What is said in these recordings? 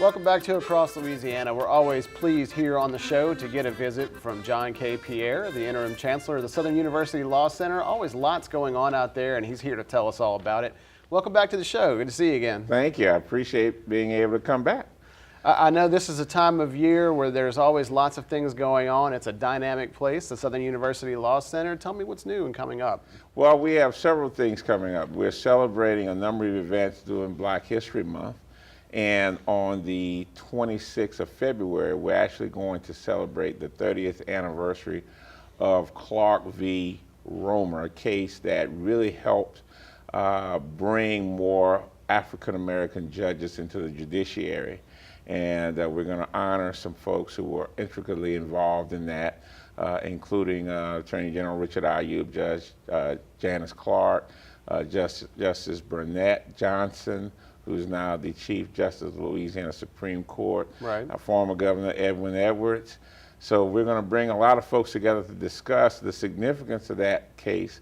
Welcome back to Across Louisiana. We're always pleased here on the show to get a visit from John K. Pierre, the Interim Chancellor of the Southern University Law Center. Always lots going on out there, and he's here to tell us all about it. Welcome back to the show. Good to see you again. Thank you. I appreciate being able to come back. I know this is a time of year where there's always lots of things going on. It's a dynamic place, the Southern University Law Center. Tell me what's new and coming up. Well, we have several things coming up. We're celebrating a number of events during Black History Month. And on the 26th of February, we're actually going to celebrate the 30th anniversary of Clark v. Roemer, a case that really helped bring more African-American judges into the judiciary. And we're going to honor some folks who were intricately involved in that, including Attorney General Richard Ayub, Judge Janice Clark, Justice Burnett Johnson, who's now the Chief Justice of the Louisiana Supreme Court, right. Former Governor Edwin Edawards. So we're going to bring a lot of folks together to discuss the significance of that case,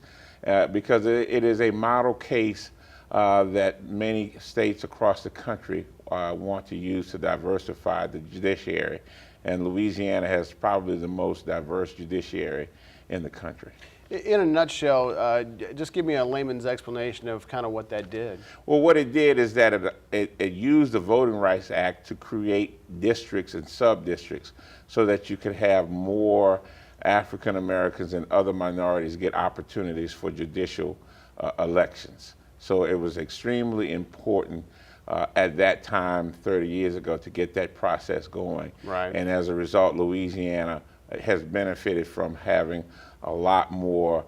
because it is a model case that many states across the country want to use to diversify the judiciary, and Louisiana has probably the most diverse judiciary in the country. In a nutshell, just give me a layman's explanation of kind of what that did. Well, what it did is that it used the Voting Rights Act to create districts and sub-districts so that you could have more African Americans and other minorities get opportunities for judicial elections. So it was extremely important at that time, 30 years ago, to get that process going. Right. And as a result, Louisiana has benefited from having a lot more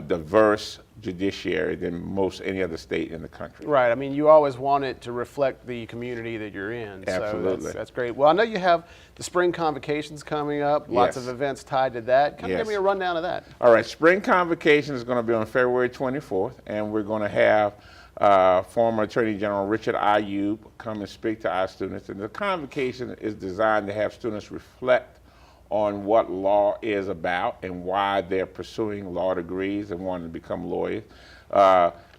diverse judiciary than most any other state in the country. Right. I mean, you always want it to reflect the community that you're in. Absolutely. So that's great. Well, I know you have the spring convocations coming up, lots Yes. of events tied to that. Kind of Yes. give me a rundown of that. All right, spring convocation is going to be on February 24th, and we're going to have former Attorney General Richard Ayub come and speak to our students. And the convocation is designed to have students reflect on what law is about and why they're pursuing law degrees and wanting to become lawyers.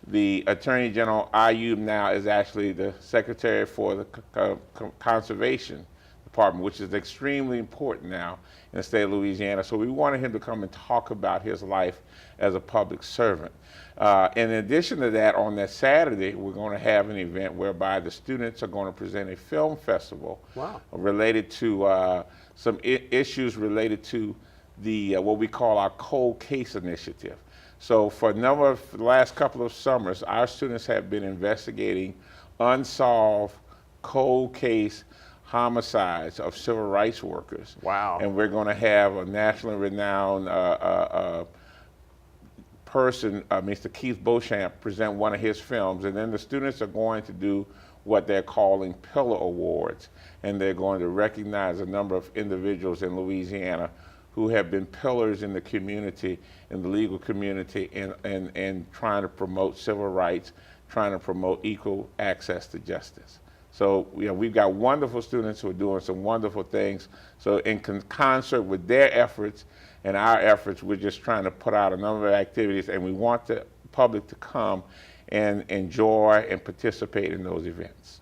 The Attorney General Ayub now is actually the Secretary for the Conservation Department, which is extremely important now in the state of Louisiana. So we wanted him to come and talk about his life as a public servant. In addition to that, on that Saturday, we're going to have an event whereby the students are going to present a film festival. Wow. Related to some issues related to the what we call our cold case initiative. So for the last couple of summers, our students have been investigating unsolved cold case homicides of civil rights workers. Wow. And we're going to have a nationally renowned person, Mr. Keith Beauchamp, present one of his films, and then the students are going to do what they're calling Pillar Awards, and they're going to recognize a number of individuals in Louisiana who have been pillars in the community, in the legal community, and trying to promote civil rights, trying to promote equal access to justice. So we've got wonderful students who are doing some wonderful things. So in concert with their efforts and our efforts, we're just trying to put out a number of activities, and we want the public to come and enjoy and participate in those events.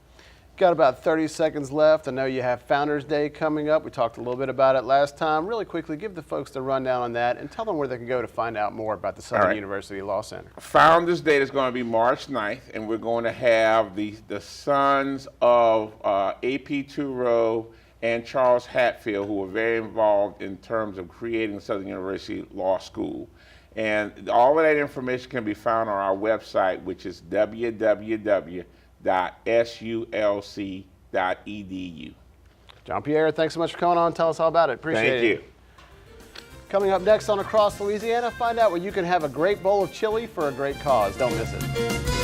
Got about 30 seconds left. I know you have Founders Day coming up. We talked a little bit about it last time. Really quickly, give the folks the rundown on that and tell them where they can go to find out more about the Southern University Law Center. Founders Day is going to be March 9th, and we're going to have the sons of A.P. Turow and Charles Hatfield, who were very involved in terms of creating Southern University Law School. And all of that information can be found on our website, which is www.sulc.edu. John Pierre, thanks so much for coming on. Tell us all about it. Appreciate it. Thank you. Coming up next on Across Louisiana, find out where you can have a great bowl of chili for a great cause. Don't miss it.